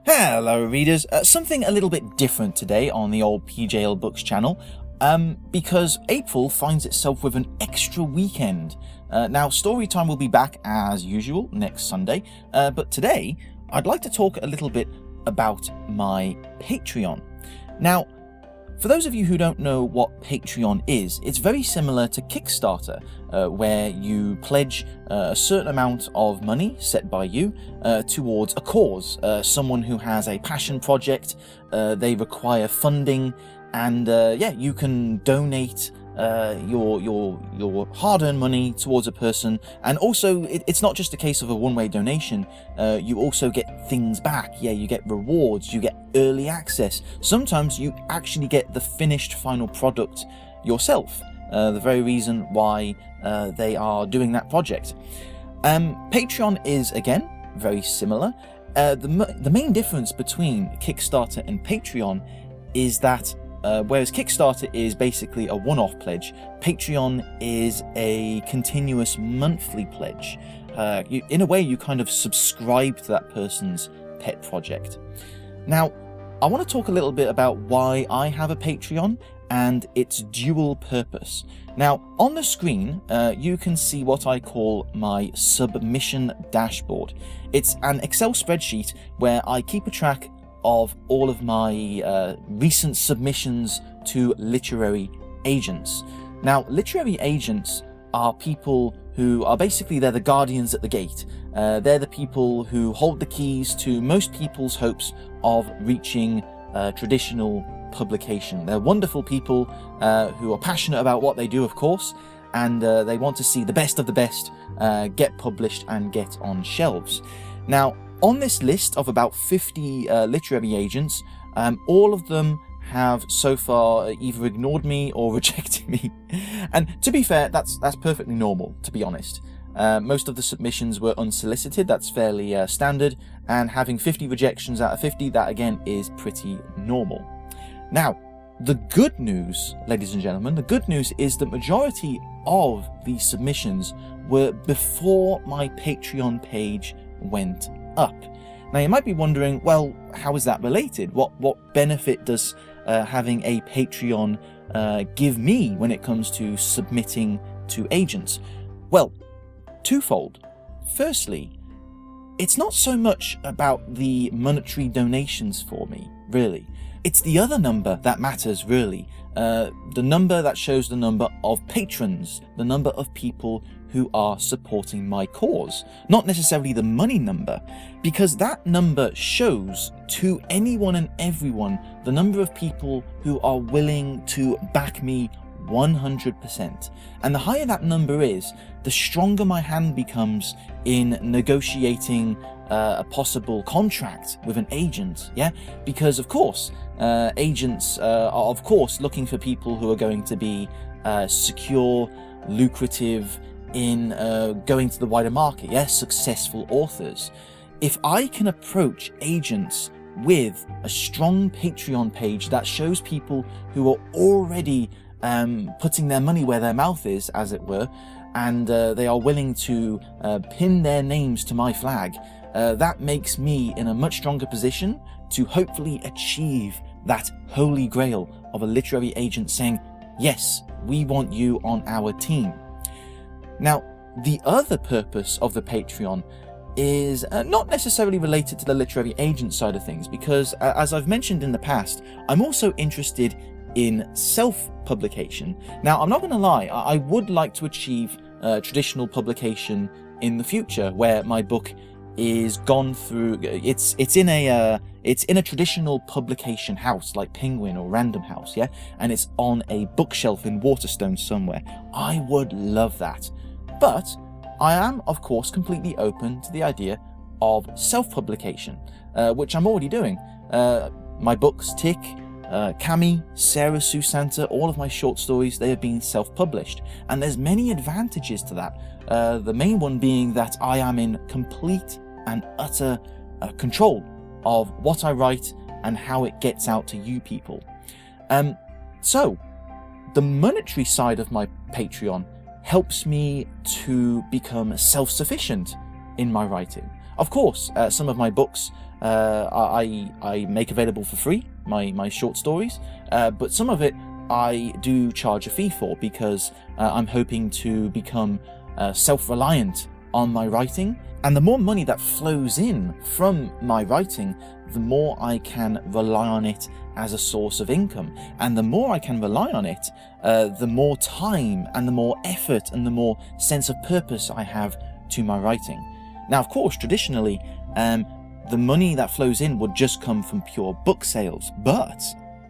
Hello readers, something a little bit different today on the old PJL Books channel, because April finds itself with an extra weekend. Now Storytime will be back as usual next Sunday, but today I'd like to talk a little bit about my Patreon. Now, for those of you who don't know what Patreon is, it's very similar to Kickstarter, where you pledge a certain amount of money set by you towards a cause, someone who has a passion project, they require funding, and you can donate your hard-earned money towards a person. And also it's not just a case of a one-way donation, you also get things back. You get rewards, you get early access, sometimes you actually get the finished final product yourself, the very reason why they are doing that project. Patreon is again very similar. The main difference between Kickstarter and Patreon is that whereas Kickstarter is basically a one-off pledge, Patreon is a continuous monthly pledge. In a way, you kind of subscribe to that person's pet project. Now, I want to talk a little bit about why I have a Patreon and its dual purpose. Now, on the screen, you can see what I call my submission dashboard. It's an Excel spreadsheet where I keep a track of all of my recent submissions to literary agents. Now, literary agents are people who are basically, they're the guardians at the gate. They're the people who hold the keys to most people's hopes of reaching traditional publication. They're wonderful people who are passionate about what they do, of course, and they want to see the best of the best get published and get on shelves. Now, on this list of about 50 literary agents, all of them have so far either ignored me or rejected me. And to be fair, that's perfectly normal, to be honest. Most of the submissions were unsolicited, that's fairly standard, and having 50 rejections out of 50, that again is pretty normal. Now, the good news, ladies and gentlemen, the good news is the majority of these submissions were before my Patreon page went up. Now you might be wondering, well, how is that related? What benefit does having a Patreon give me when it comes to submitting to agents? Well, twofold. Firstly, it's not so much about the monetary donations for me, really. It's the other number that matters, really. The number that shows the number of patrons, the number of people who are supporting my cause, not necessarily the money number, because that number shows to anyone and everyone the number of people who are willing to back me 100%. And the higher that number is, the stronger my hand becomes in negotiating a possible contract with an agent, because of course agents are of course looking for people who are going to be secure, lucrative in going to the wider market, successful authors. If I can approach agents with a strong Patreon page that shows people who are already putting their money where their mouth is, as it were, and they are willing to pin their names to my flag, that makes me in a much stronger position to hopefully achieve that holy grail of a literary agent saying, yes, we want you on our team. Now, the other purpose of the Patreon is not necessarily related to the literary agent side of things, because as I've mentioned in the past, I'm also interested in self-publication. Now, I'm not going to lie, I would like to achieve traditional publication in the future, where my book is gone through, it's in a traditional publication house like Penguin or Random House, and it's on a bookshelf in Waterstone somewhere. I would love that. But I am, of course, completely open to the idea of self-publication, which I'm already doing. My books, Tick, Cami, Sarah Sue Santa, all of my short stories, they have been self-published. And there's many advantages to that. The main one being that I am in complete and utter control of what I write and how it gets out to you people. So, the monetary side of my Patreon helps me to become self-sufficient in my writing. Of course, some of my books I make available for free, my short stories, but some of it I do charge a fee for because I'm hoping to become self-reliant on my writing. And the more money that flows in from my writing, the more I can rely on it as a source of income. And the more I can rely on it, the more time and the more effort and the more sense of purpose I have to my writing. Now, of course, traditionally, the money that flows in would just come from pure book sales. But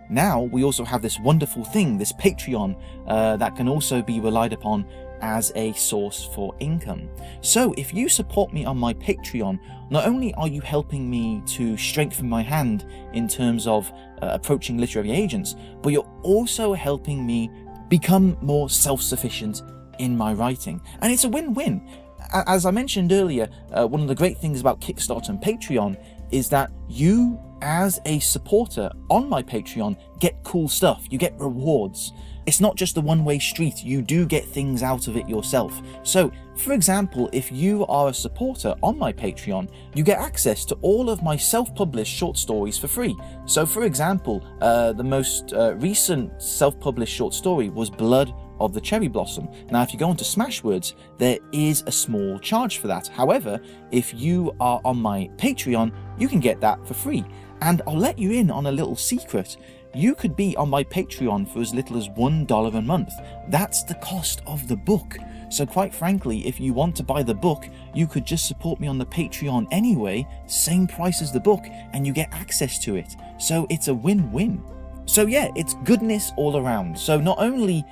now we also have this wonderful thing, this Patreon, that can also be relied upon as a source for income. So if you support me on my Patreon, not only are you helping me to strengthen my hand in terms of approaching literary agents, but you're also helping me become more self-sufficient in my writing. And it's a win-win. As I mentioned earlier, one of the great things about Kickstarter and Patreon is that you, as a supporter on my Patreon, get cool stuff. You get rewards. It's not just a one-way street. You do get things out of it yourself. So, for example, if you are a supporter on my Patreon, you get access to all of my self-published short stories for free. So, for example, the most recent self-published short story was Blood of the Cherry Blossom. Now, if you go onto Smashwords, there is a small charge for that. However, if you are on my Patreon, you can get that for free. And I'll let you in on a little secret. You could be on my Patreon for as little as $1 a month. That's the cost of the book. So quite frankly, if you want to buy the book, you could just support me on the Patreon anyway, same price as the book, and you get access to it. So it's a win-win. So yeah, it's goodness all around. So not only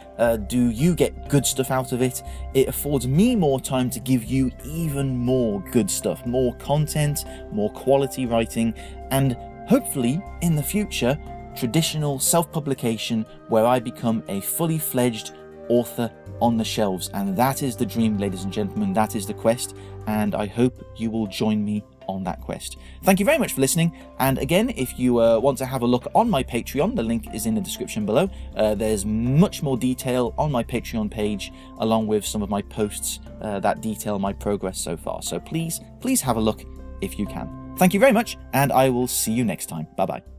do you get good stuff out of it, it affords me more time to give you even more good stuff, more content, more quality writing, and hopefully in the future, traditional self-publication where I become a fully fledged author on the shelves. And that is the dream, ladies and gentlemen. That is the quest, and I hope you will join me on that quest. Thank you very much for listening, and again, if you want to have a look on my Patreon, the link is in the description below. There's much more detail on my Patreon page, along with some of my posts that detail my progress so far. So please have a look if you can. Thank you very much, and I will see you next time. Bye bye.